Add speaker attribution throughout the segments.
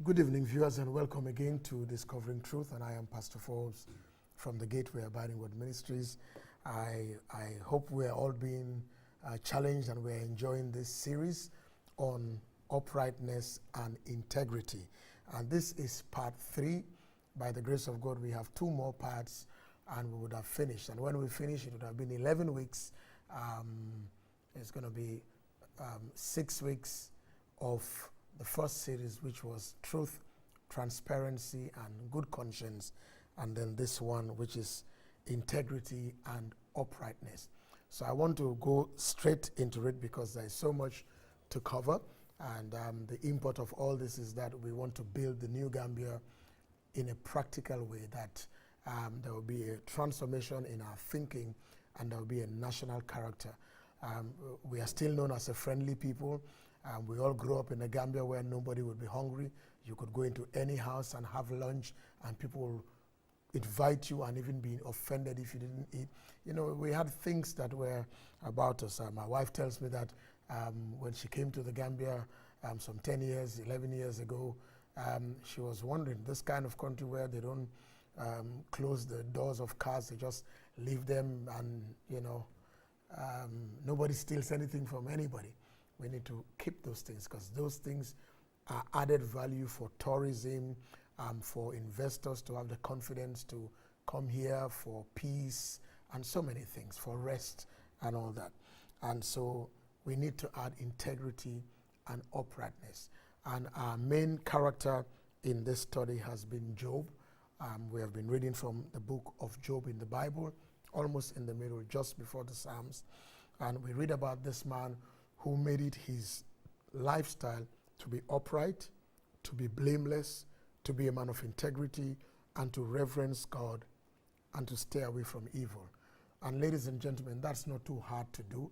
Speaker 1: Good evening, viewers, and welcome again to Discovering Truth. And I am Pastor Forbes from the Gateway Abiding Word Ministries. I hope we are all being challenged and we're enjoying this series on uprightness and integrity. And this is part 3. By the grace of God, we have 2 more parts and we would have finished. And when we finish, it would have been 11 weeks. It's going to be 6 weeks of the first series, which was truth, transparency, and good conscience, and then this one, which is integrity and uprightness. So I want to go straight into it because there is so much to cover, and the import of all this is that we want to build the new Gambia in a practical way, that there will be a transformation in our thinking and there will be a national character. We are still known as a friendly people. We all grew up in a Gambia where nobody would be hungry. You could go into any house and have lunch and people will invite you and even be offended if you didn't eat. You know, we had things that were about us. My wife tells me that when she came to the Gambia some 10 years, 11 years ago, she was wondering, this kind of country where they don't close the doors of cars, they just leave them and, you know, nobody steals anything from anybody. We need to keep those things because those things are added value for tourism, for investors to have the confidence to come here, for peace and so many things, for rest and all that. And so we need to add integrity and uprightness. And our main character in this study has been Job. We have been reading from the book of Job in the Bible, almost in the middle, just before the Psalms. And we read about this man who made it his lifestyle to be upright, to be blameless, to be a man of integrity, and to reverence God, and to stay away from evil. And ladies and gentlemen, that's not too hard to do.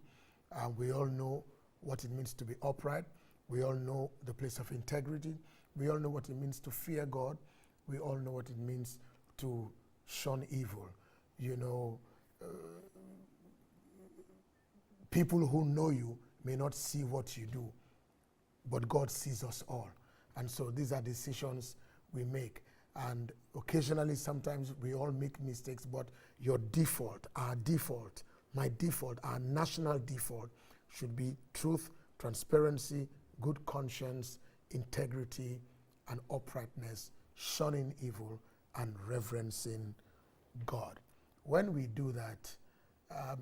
Speaker 1: We all know what it means to be upright. We all know the place of integrity. We all know what it means to fear God. We all know what it means to shun evil. You know, people who know you may not see what you do, but God sees us all. And so these are decisions we make. And occasionally, sometimes we all make mistakes, but your default, our default, my default, our national default should be truth, transparency, good conscience, integrity, and uprightness, shunning evil, and reverencing God. When we do that,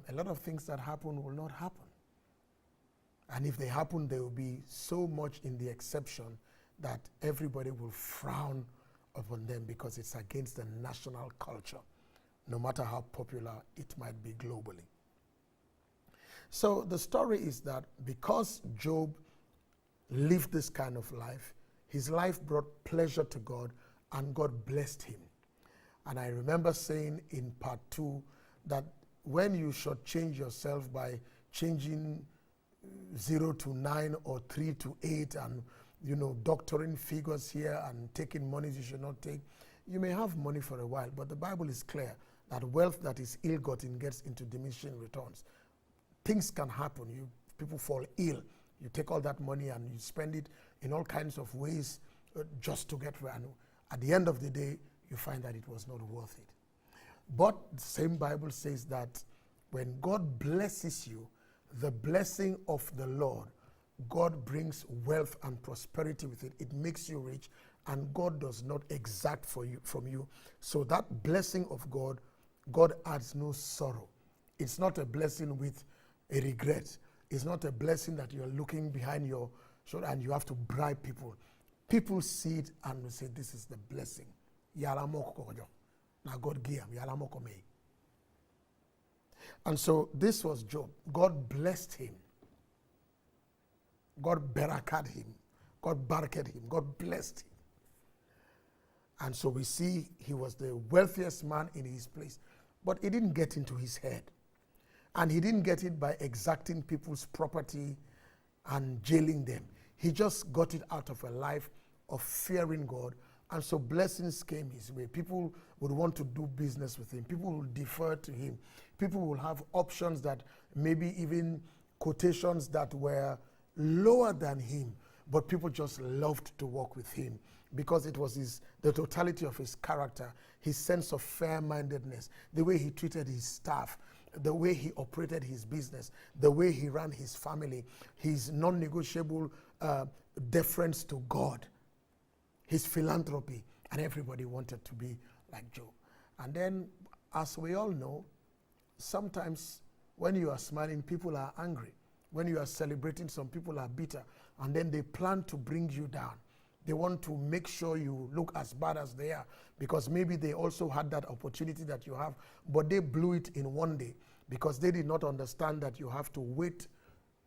Speaker 1: a lot of things that happen will not happen. And if they happen, they will be so much in the exception that everybody will frown upon them because it's against the national culture, no matter how popular it might be globally. So the story is that because Job lived this kind of life, his life brought pleasure to God and God blessed him. And I remember saying in part 2 that when you should change yourself by changing 0 to 9 or 3 to 8 and, you know, doctoring figures here and taking money you should not take, you may have money for a while, but the Bible is clear that wealth that is ill-gotten gets into diminishing returns. Things can happen. People fall ill. You take all that money and you spend it in all kinds of ways just to get where. And at the end of the day, you find that it was not worth it. But the same Bible says that when God blesses you, the blessing of the Lord, God brings wealth and prosperity with it. It makes you rich, and God does not exact from you. So that blessing of God, God adds no sorrow. It's not a blessing with a regret. It's not a blessing that you're looking behind your shoulder and you have to bribe people. People see it and will say, this is the blessing. Now God gave him. And so this was Job. God blessed him. God barakat him. God baraked him. God blessed him. And so we see he was the wealthiest man in his place. But it didn't get into his head. And he didn't get it by exacting people's property and jailing them. He just got it out of a life of fearing God. And so blessings came his way. People would want to do business with him. People would defer to him. People will have options that maybe even quotations that were lower than him. but people just loved to work with him because it was the totality of his character, his sense of fair-mindedness, the way he treated his staff, the way he operated his business, the way he ran his family, his non-negotiable deference to God, his philanthropy, and everybody wanted to be like Job. And then, as we all know, sometimes when you are smiling, people are angry. When you are celebrating, some people are bitter, and then they plan to bring you down. They want to make sure you look as bad as they are, because maybe they also had that opportunity that you have, but they blew it in one day because they did not understand that you have to wait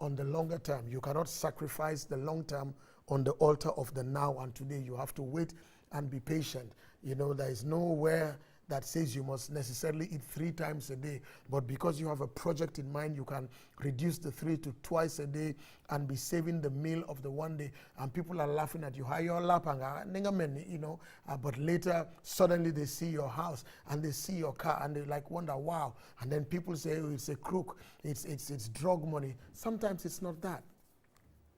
Speaker 1: on the longer term. You cannot sacrifice the long term on the altar of the now and today. You have to wait and be patient. You know, there is nowhere that says you must necessarily eat 3 times a day, but because you have a project in mind, you can reduce the 3 to twice a day and be saving the meal of the one day, and people are laughing at you, you know, but later suddenly they see your house and they see your car and they like wonder, wow, and then people say, oh, it's a crook, it's drug money. Sometimes it's not that.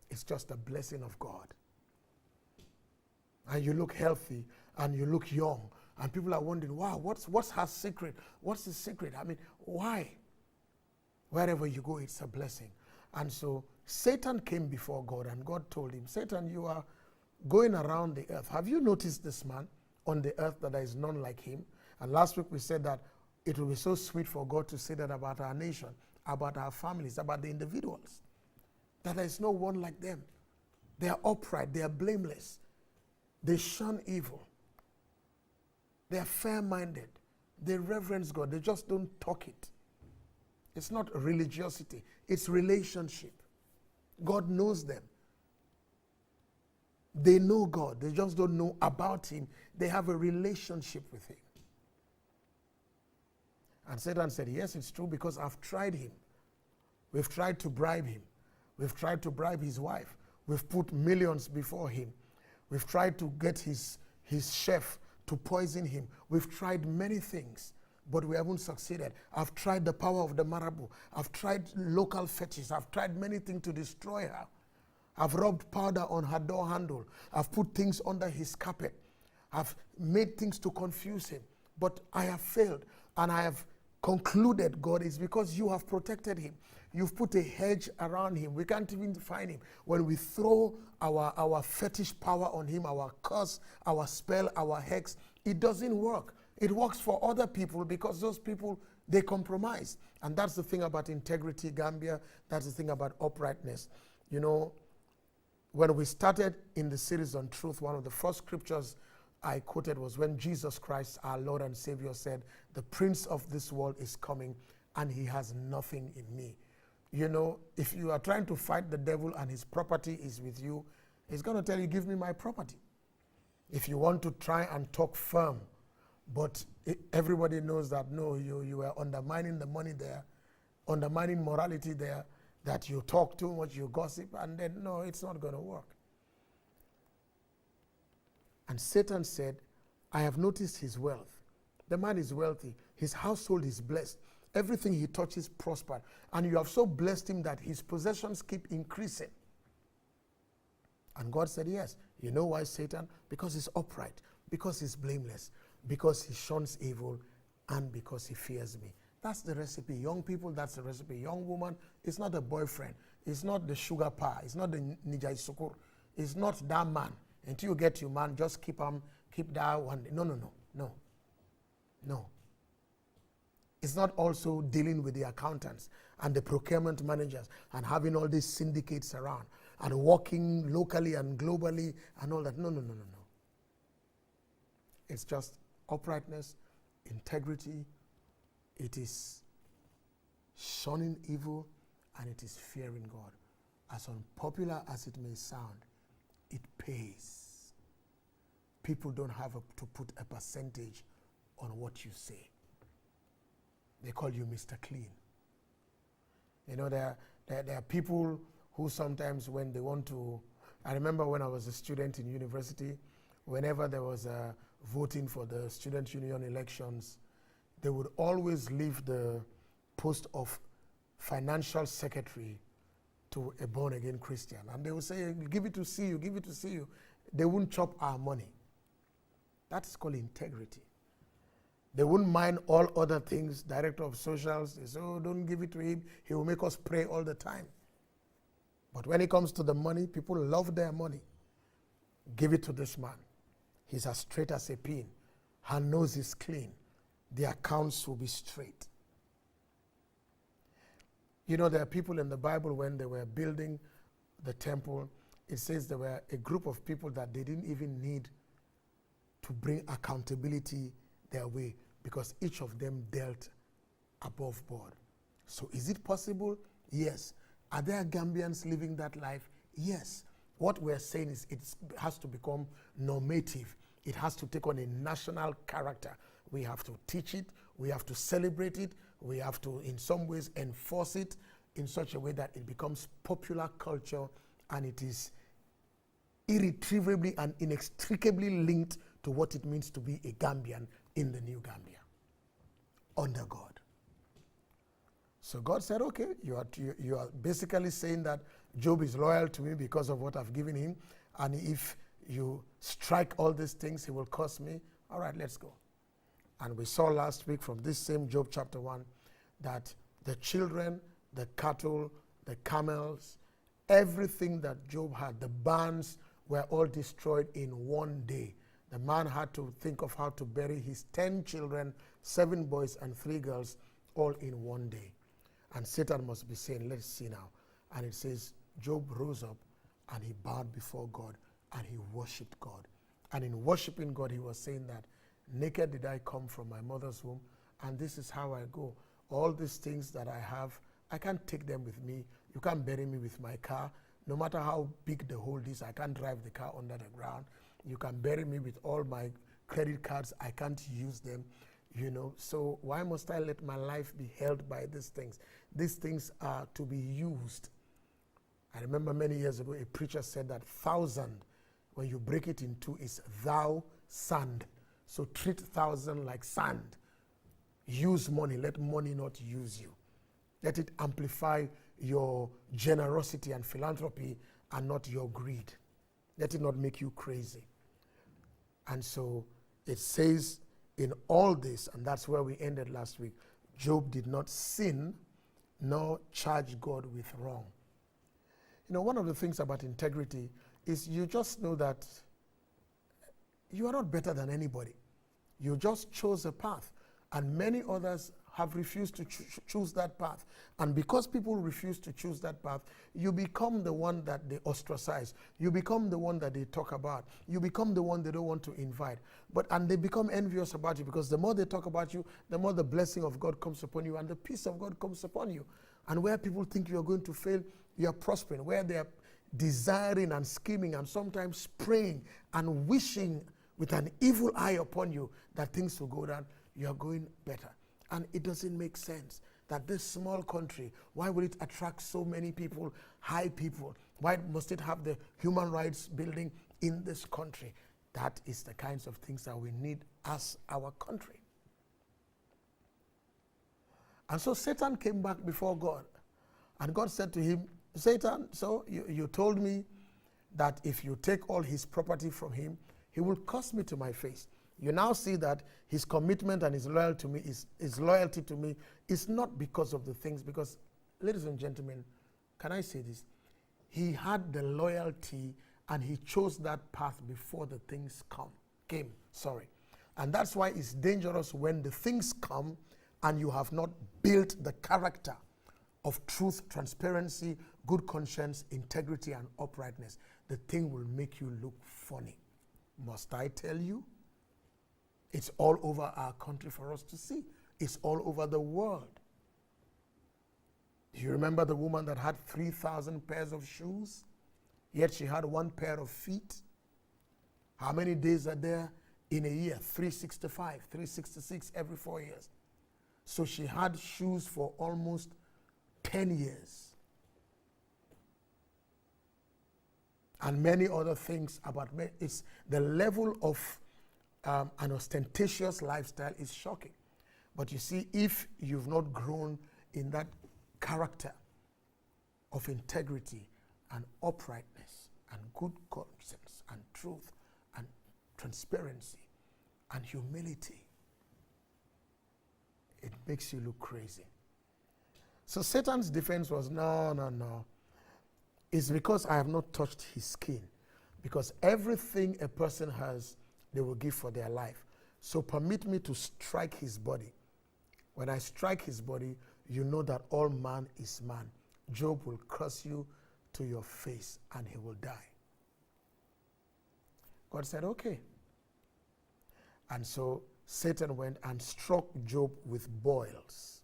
Speaker 1: It's just a blessing of God. And you look healthy and you look young. And people are wondering, wow, what's her secret? What's the secret? I mean, why? Wherever you go, it's a blessing. And so Satan came before God, and God told him, Satan, you are going around the earth. Have you noticed this man on the earth that there is none like him? And last week we said that it will be so sweet for God to say that about our nation, about our families, about the individuals, that there is no one like them. They are upright. They are blameless. They shun evil. They are fair-minded. They reverence God. They just don't talk it. It's not religiosity. It's relationship. God knows them. They know God. They just don't know about him. They have a relationship with him. And Satan said, yes, it's true, because I've tried him. We've tried to bribe him. We've tried to bribe his wife. We've put millions before him. We've tried to get his chef to poison him. We've tried many things, but we haven't succeeded. I've tried the power of the marabout. I've tried local fetishes. I've tried many things to destroy her. I've rubbed powder on her door handle. I've put things under his carpet. I've made things to confuse him. But I have failed, and I have concluded, God, is because you have protected him. You've put a hedge around him. We can't even find him. When we throw our fetish power on him, our curse, our spell, our hex, it doesn't work. It works for other people because those people, they compromise. And that's the thing about integrity, Gambia. That's the thing about uprightness. You know, when we started in the series on truth, one of the first scriptures I quoted was when Jesus Christ, our Lord and Savior, said, the prince of this world is coming and he has nothing in me. You know, if you are trying to fight the devil and his property is with you, he's going to tell you, give me my property. If you want to try and talk firm, but everybody knows that, no, you are undermining the money there, undermining morality there, that you talk too much, you gossip, and then, no, it's not going to work. And Satan said, I have noticed his wealth. The man is wealthy. His household is blessed. Everything he touches prospered. And you have so blessed him that his possessions keep increasing. And God said, yes. You know why, Satan? Because he's upright, because he's blameless, because he shuns evil, and because he fears me. That's the recipe. Young people, that's the recipe. Young woman, it's not a boyfriend. It's not the sugar pie. It's not the Nijai Sukur. It's not that man. Until you get your man, just keep that one. No. It's not also dealing with the accountants and the procurement managers and having all these syndicates around and working locally and globally and all that. No. It's just uprightness, integrity. It is shunning evil, and it is fearing God. As unpopular as it may sound, it pays. People don't have to put a percentage on what you say. They call you Mr. Clean. You know, there are people who sometimes when they want to, I remember when I was a student in university, whenever there was a voting for the student union elections, they would always leave the post of financial secretary to a born-again Christian. And they will say, give it to see you, give it to see you. They won't chop our money. That is called integrity. They wouldn't mind all other things. Director of socials, they say, oh, don't give it to him. He will make us pray all the time. But when it comes to the money, people love their money. Give it to this man. He's as straight as a pin. Her nose is clean. The accounts will be straight. You know, there are people in the Bible, when they were building the temple, it says there were a group of people that they didn't even need to bring accountability their way, because each of them dealt above board. So is it possible? Yes. Are there Gambians living that life? Yes. What we're saying is it has to become normative. It has to take on a national character. We have to teach it. We have to celebrate it. We have to, in some ways, enforce it in such a way that it becomes popular culture, and it is irretrievably and inextricably linked to what it means to be a Gambian in the new Gambia, under God. So God said, okay, you are basically saying that Job is loyal to me because of what I've given him, and if you strike all these things, he will curse me. All right, let's go. And we saw last week from this same Job chapter 1 that the children, the cattle, the camels, everything that Job had, the barns, were all destroyed in one day. The man had to think of how to bury his 10 children, 7 boys and 3 girls, all in one day. And Satan must be saying, let's see now. And it says, Job rose up and he bowed before God and he worshipped God. And in worshiping God, he was saying that, naked did I come from my mother's womb, and this is how I go. All these things that I have, I can't take them with me. You can't bury me with my car. No matter how big the hole is, I can't drive the car under the ground. You can bury me with all my credit cards. I can't use them, you know. So why must I let my life be held by these things? These things are to be used. I remember many years ago, a preacher said that 1,000, when you break it in two, is thou sand. So treat 1,000 like sand. Use money. Let money not use you. Let it amplify your generosity and philanthropy and not your greed. Let it not make you crazy. And so it says in all this, and that's where we ended last week, Job did not sin nor charge God with wrong. You know, one of the things about integrity is you just know that you are not better than anybody. You just chose a path, and many others have refused to choose that path. And because people refuse to choose that path, you become the one that they ostracize. You become the one that they talk about. You become the one they don't want to invite. And they become envious about you, because the more they talk about you, the more the blessing of God comes upon you and the peace of God comes upon you. And where people think you are going to fail, you are prospering. Where they are desiring and scheming and sometimes praying and wishing with an evil eye upon you that things will go down, you are going better. And it doesn't make sense that this small country, why will it attract so many people, high people? Why must it have the human rights building in this country? That is the kinds of things that we need as our country. And so Satan came back before God, and God said to him, Satan, so you told me that if you take all his property from him, he will curse me to my face. You now see that his commitment and his loyalty to me is not because of the things, because, ladies and gentlemen, can I say this? He had the loyalty and he chose that path before the things came. And that's why it's dangerous when the things come and you have not built the character of truth, transparency, good conscience, integrity, and uprightness. The thing will make you look funny. Must I tell you? It's all over our country for us to see. It's all over the world. Do you remember the woman that had 3,000 pairs of shoes, yet she had 1 pair of feet? How many days are there in a year? 365, 366 every 4 years. So she had shoes for almost 10 years. And many other things about it's the level of an ostentatious lifestyle is shocking. But you see, if you've not grown in that character of integrity and uprightness and good conscience and truth and transparency and humility, it makes you look crazy. So Satan's defense was, no. It's because I have not touched his skin. Because everything a person has, they will give for their life. So permit me to strike his body. When I strike his body, you know that all man is man. Job will curse you to your face and he will die. God said, okay. And so Satan went and struck Job with boils.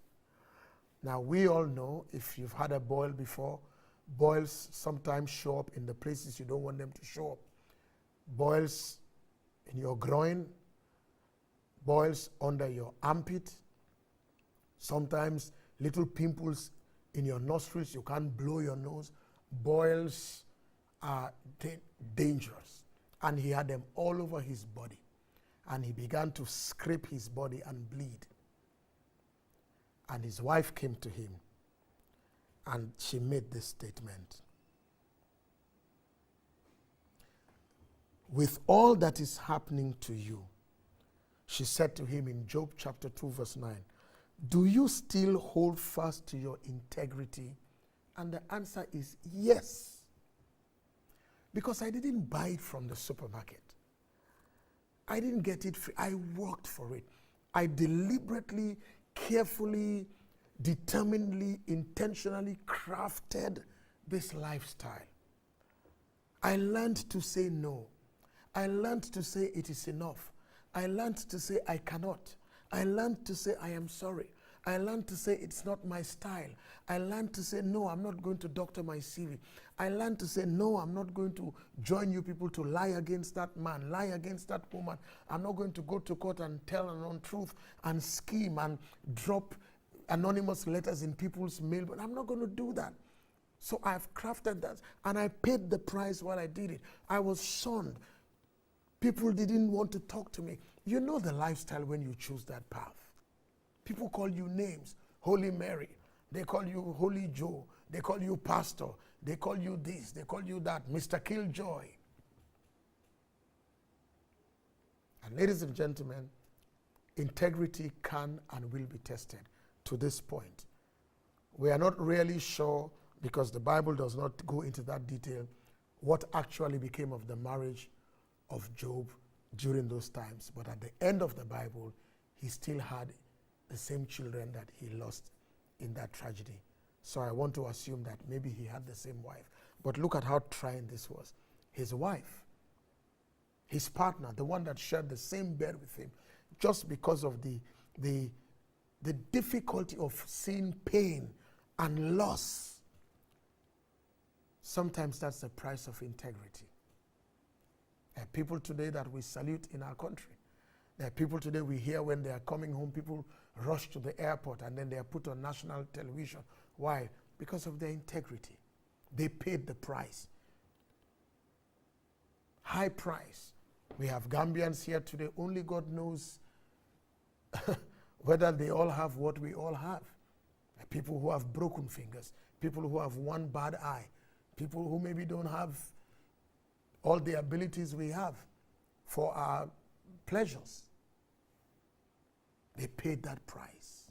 Speaker 1: Now we all know, if you've had a boil before, boils sometimes show up in the places you don't want them to show up. Boils in your groin, boils under your armpit, sometimes little pimples in your nostrils, you can't blow your nose. Boils are dangerous. And he had them all over his body. And he began to scrape his body and bleed. And his wife came to him and she made this statement. With all that is happening to you, she said to him in Job chapter 2 verse 9, do you still hold fast to your integrity? And the answer is yes. Because I didn't buy it from the supermarket. I didn't get it free. I worked for it. I deliberately, carefully, determinedly, intentionally crafted this lifestyle. I learned to say no. I learned to say it is enough. I learned to say I cannot. I learned to say I am sorry. I learned to say it's not my style. I learned to say no, I'm not going to doctor my CV. I learned to say no, I'm not going to join you people to lie against that man, lie against that woman. I'm not going to go to court and tell an untruth and scheme and drop anonymous letters in people's mail, but I'm not going to do that. So I've crafted that, and I paid the price while I did it. I was shunned. People didn't want to talk to me. You know the lifestyle when you choose that path. People call you names, Holy Mary. They call you Holy Joe. They call you Pastor. They call you this. They call you that. Mr. Killjoy. And ladies and gentlemen, integrity can and will be tested to this point. We are not really sure, because the Bible does not go into that detail, what actually became of the marriage of Job during those times. But at the end of the Bible, he still had the same children that he lost in that tragedy. So I want to assume that maybe he had the same wife. But look at how trying this was. His wife, his partner, the one that shared the same bed with him, just because of the difficulty of seeing pain and loss. Sometimes that's the price of integrity. There are people today that we salute in our country. There are people today we hear when they are coming home, people rush to the airport and then they are put on national television. Why? Because of their integrity. They paid the price. High price. We have Gambians here today. Only God knows whether they all have what we all have. People who have broken fingers, people who have one bad eye, people who maybe don't have all the abilities we have for our pleasures. They paid that price.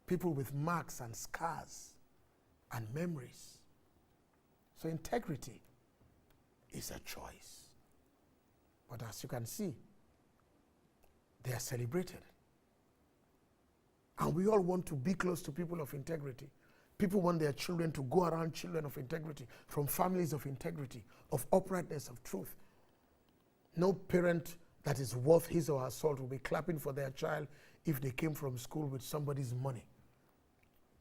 Speaker 1: People with marks and scars and memories. So integrity is a choice. But as you can see, they are celebrated. And we all want to be close to people of integrity. People want their children to go around children of integrity, from families of integrity, of uprightness, of truth. No parent that is worth his or her salt will be clapping for their child if they came from school with somebody's money.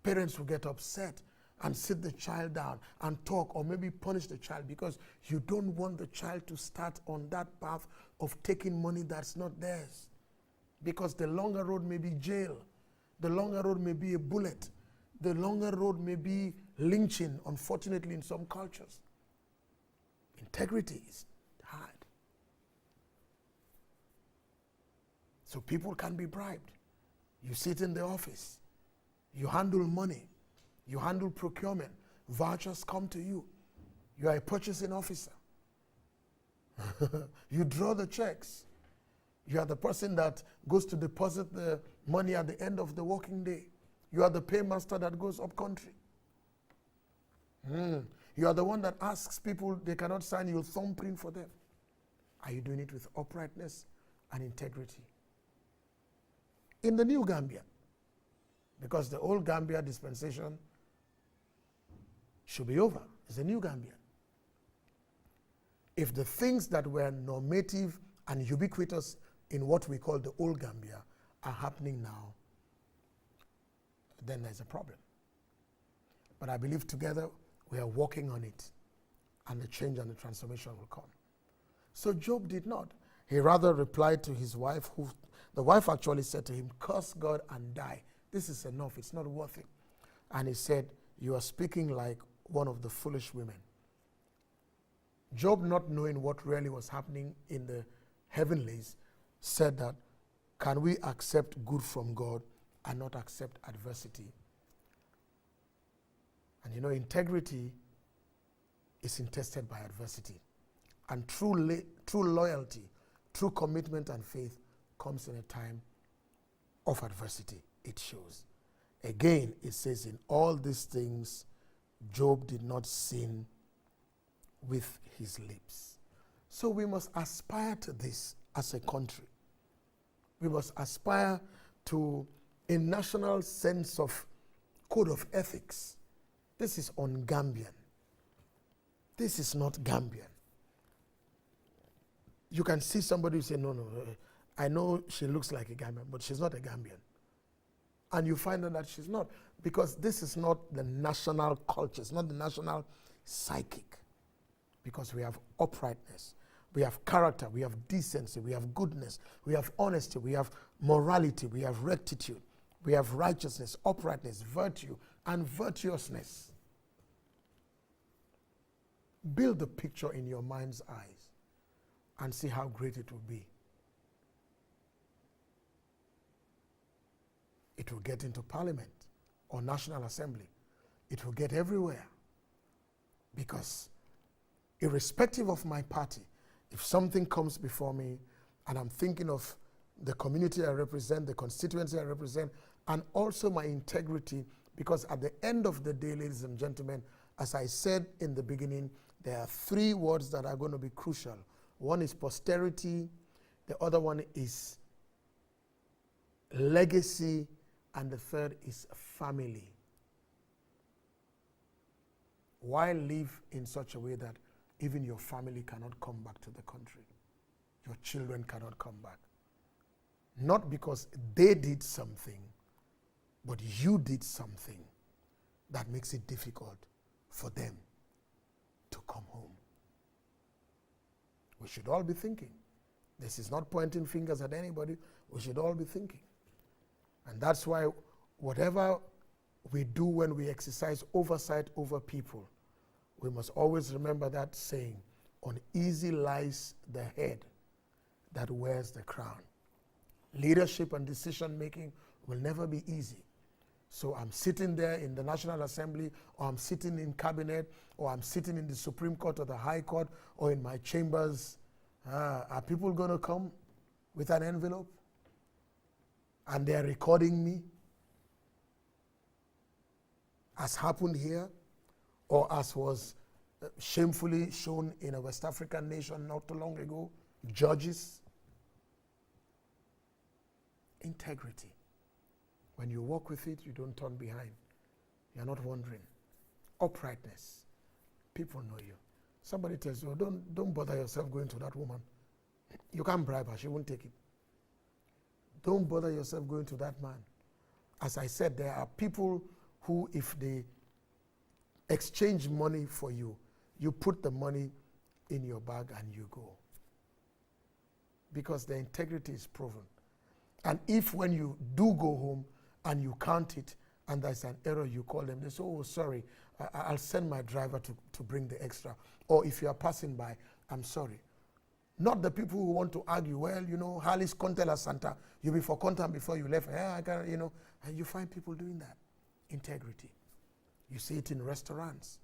Speaker 1: Parents will get upset and sit the child down and talk, or maybe punish the child, because you don't want the child to start on that path of taking money that's not theirs. Because the longer road may be jail. The longer road may be a bullet. The longer road may be lynching, unfortunately, in some cultures. Integrity is hard. So people can be bribed. You sit in the office. You handle money. You handle procurement. vouchers come to you. You are a purchasing officer. You draw the checks. You are the person that goes to deposit the money at the end of the working day. You are the paymaster that goes up country. You are the one that asks people they cannot sign your thumbprint for them. Are you doing it with uprightness and integrity? In the new Gambia, because the old Gambia dispensation should be over. It's a new Gambia. If the things that were normative and ubiquitous in what we call the old Gambia are happening now, then there's a problem. But I believe together we are working on it, and the change and the transformation will come. So Job did not. He rather replied to his wife, who the wife actually said to him, curse God and die. This is enough, it's not worth it. And he said, you are speaking like one of the foolish women. Job, not knowing what really was happening in the heavenlies, said that, can we accept good from God and not accept adversity? And you know, integrity is tested by adversity. And true loyalty, true commitment and faith comes in a time of adversity. It shows. Again, it says, in all these things, Job did not sin with his lips. So we must aspire to this as a country. We must aspire to a national sense of code of ethics. This is un-Gambian. This is not Gambian. You can see somebody who say, no, I know she looks like a Gambian, but she's not a Gambian. And you find out that she's not, because this is not the national culture, it's not the national psychic. Because we have uprightness, we have character, we have decency, we have goodness, we have honesty, we have morality, we have rectitude, we have righteousness, uprightness, virtue, and virtuousness. Build the picture in your mind's eyes and see how great it will be. It will get into Parliament or National Assembly. It will get everywhere. Because irrespective of my party, if something comes before me and I'm thinking of the community I represent, the constituency I represent, and also my integrity, because at the end of the day, ladies and gentlemen, as I said in the beginning, there are three words that are going to be crucial. One is posterity, the other one is legacy, and the third is family. Why live in such a way that even your family cannot come back to the country? Your children cannot come back. Not because they did something, but you did something that makes it difficult for them to come home. We should all be thinking. This is not pointing fingers at anybody. We should all be thinking. And that's why whatever we do when we exercise oversight over people, we must always remember that saying, uneasy lies the head that wears the crown. Leadership and decision making will never be easy. So I'm sitting there in the National Assembly, or I'm sitting in cabinet, or I'm sitting in the Supreme Court or the High Court, or in my chambers. Are people going to come with an envelope? And they're recording me, as happened here, or as was shamefully shown in a West African nation not too long ago, judges. Integrity. When you walk with it, you don't turn behind. You're not wandering. Uprightness. People know you. Somebody tells you, don't bother yourself going to that woman. You can't bribe her, she won't take it. Don't bother yourself going to that man. As I said, there are people who, if they exchange money for you, you put the money in your bag and you go. Because the integrity is proven. And if when you do go home and you count it and there's an error, you call them, they say, oh, sorry, I'll send my driver to bring the extra. Or if you are passing by, I'm sorry. Not the people who want to argue, well, you know, Harley's Contela Santa, you before content before you left, I can, you know, and you find people doing that. Integrity. You see it in restaurants.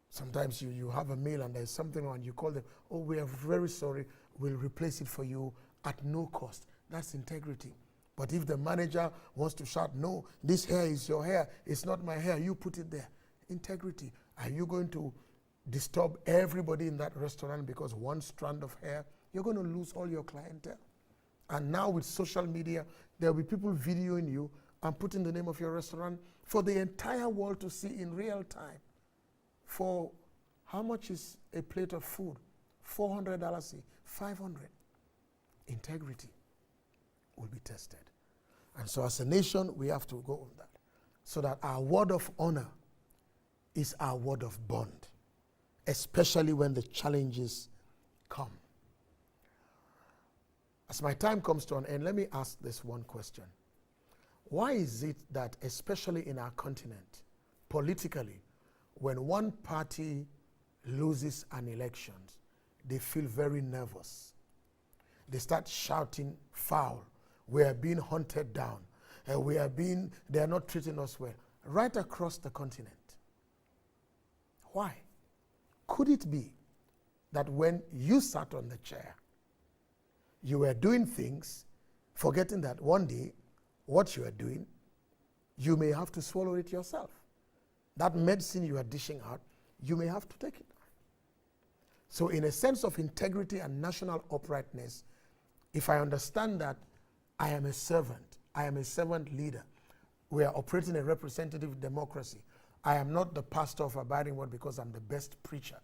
Speaker 1: Sometimes you have a meal and there's something wrong, you call them, oh, we are very sorry, we'll replace it for you at no cost. That's integrity. But if the manager wants to shout, no, this hair is your hair, it's not my hair, you put it there. Integrity. Are you going to disturb everybody in that restaurant because one strand of hair? You're going to lose all your clientele. And now with social media, there will be people videoing you and putting the name of your restaurant for the entire world to see in real time. For how much is a plate of food? $400, $500. Integrity will be tested. And so as a nation, we have to go on that. So that our word of honor is our word of bond, especially when the challenges come. As my time comes to an end, let me ask this one question. Why is it that, especially in our continent, politically, when one party loses an election, they feel very nervous? They start shouting foul. We are being hunted down. They are not treating us well. Right across the continent. Why? Could it be that when you sat on the chair, you were doing things, forgetting that one day, what you are doing, you may have to swallow it yourself. That medicine you are dishing out, you may have to take it. So in a sense of integrity and national uprightness, if I understand that I am a servant leader, we are operating a representative democracy. I am not the pastor of Abiding Word because I'm the best preacher.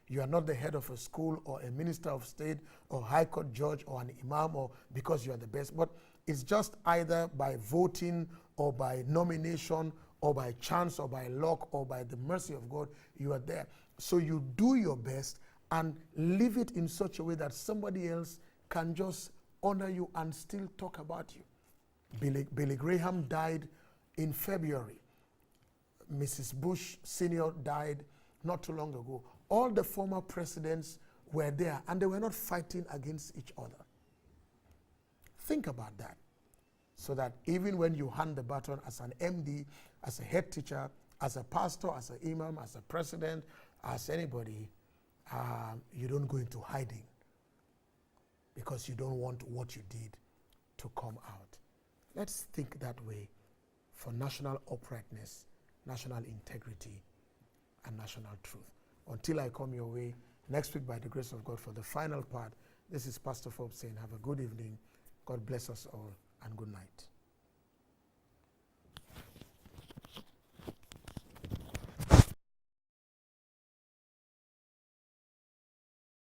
Speaker 1: You are not the head of a school or a minister of state or high court judge or an imam or because you are the best. But it's just either by voting or by nomination or by chance or by luck or by the mercy of God, you are there. So you do your best and live it in such a way that somebody else can just honor you and still talk about you. Billy Graham died in February. Mrs. Bush Sr. died not too long ago. All the former presidents were there and they were not fighting against each other. Think about that. So that even when you hand the baton as an MD, as a head teacher, as a pastor, as an imam, as a president, as anybody, you don't go into hiding because you don't want what you did to come out. Let's think that way for national uprightness, national integrity, and national truth. Until I come your way next week by the grace of God for the final part, this is Pastor Forbes saying have a good evening. God bless us all and good night.